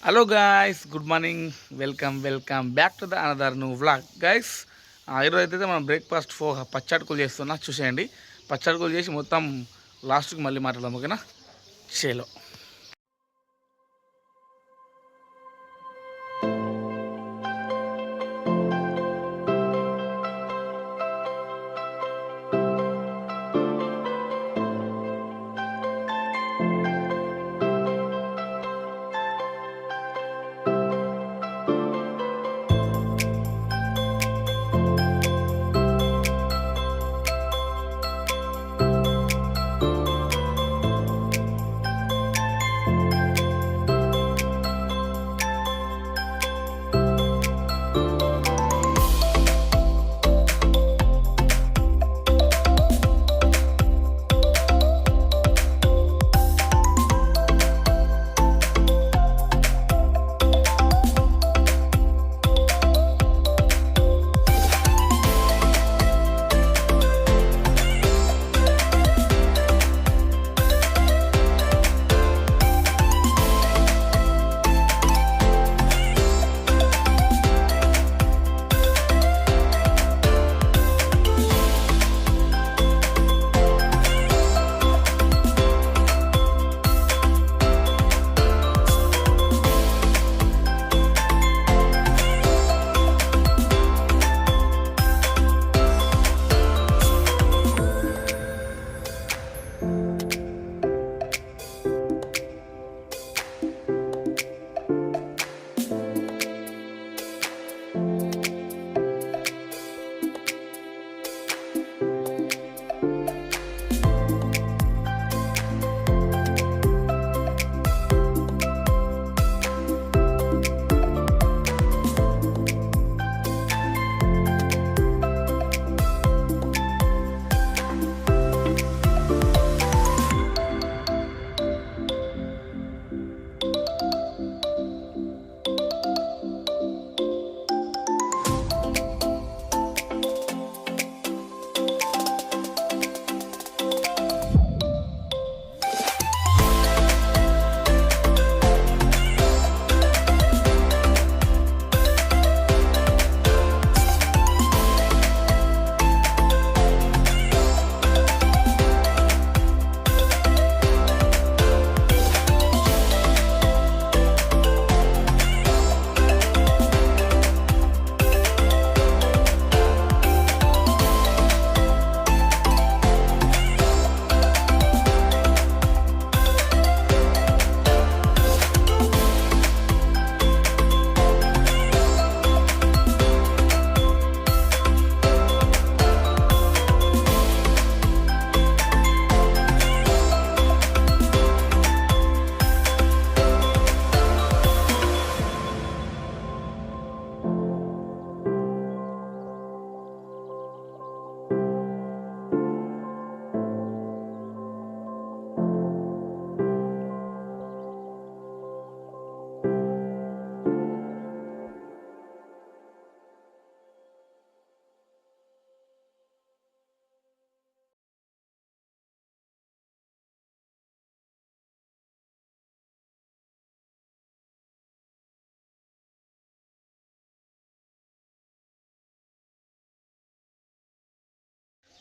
Hello guys, good morning. Welcome back to the another new vlog guys. ఈరోజు అయితే మనం breakfast పచ్చడికలు చేస్తున్నా, చూసేయండి. పచ్చడికలు చేసి మొత్తం లాస్ట్కి మళ్ళీ మాట్లాడదాం, ఓకేనా? చేలో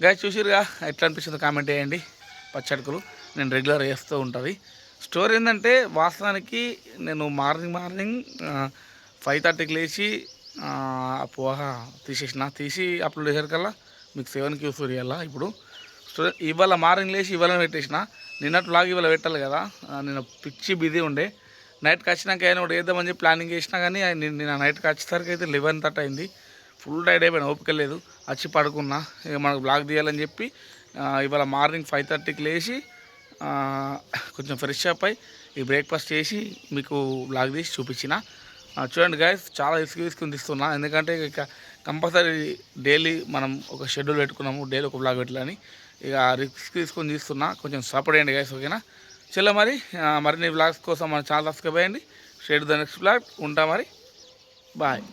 గాయస్, చూసిరుగా ఎట్లా అనిపిస్తుందో కామెంట్ చేయండి. పచ్చడికలు నేను రెగ్యులర్ చేస్తూ ఉంటుంది. స్టోరీ ఏంటంటే, వాస్తవానికి నేను మార్నింగ్ 5:30కి లేచి పోహ తీసి అప్లోడ్ చేసేకల్లా మీకు 7కి యూస్ చేయాలా. ఇప్పుడు ఇవాళ మార్నింగ్ లేచి ఇవాళ పెట్టేసిన. నిన్నటి లాగా ఇవాళ పెట్టాలి కదా. నేను పిచ్చి బిజీ ఉండే. నైట్కి వచ్చినాక అయినా ఒకటి వేద్దామని చెప్పి ప్లానింగ్ చేసినా, కానీ నిన్న నైట్కి వచ్చేసరికి అయితే 11:30 అయింది. ఫుల్ టైడ్ అయిపోయినా, ఓపిక లేదు. వచ్చి పడుకున్నా. ఇక మనకు బ్లాగ్ తీయాలని చెప్పి ఇవాళ మార్నింగ్ 5:30కి లేచి కొంచెం ఫ్రెష్ అప్ అయి ఈ బ్రేక్ఫాస్ట్ చేసి మీకు బ్లాగ్ తీసి చూపించిన. చూడండి గాయస్, చాలా తీసుకుని తీస్తున్నా. ఎందుకంటే ఇక కంపల్సరీ డైలీ మనం ఒక షెడ్యూల్ పెట్టుకున్నాము, డైలీ ఒక బ్లాగ్ పెట్టాలని. ఇక రిస్క్ తీసుకొని తీస్తున్నా. కొంచెం సపోర్ట్ చేయండి గాయస్, ఓకేనా? చలో మరి మరిన్ని బ్లాగ్స్ కోసం మన ఛానల్ సబ్స్క్రైబ్ అయ్యండి. Share the next blog. ఉంటా మరి, బాయ్.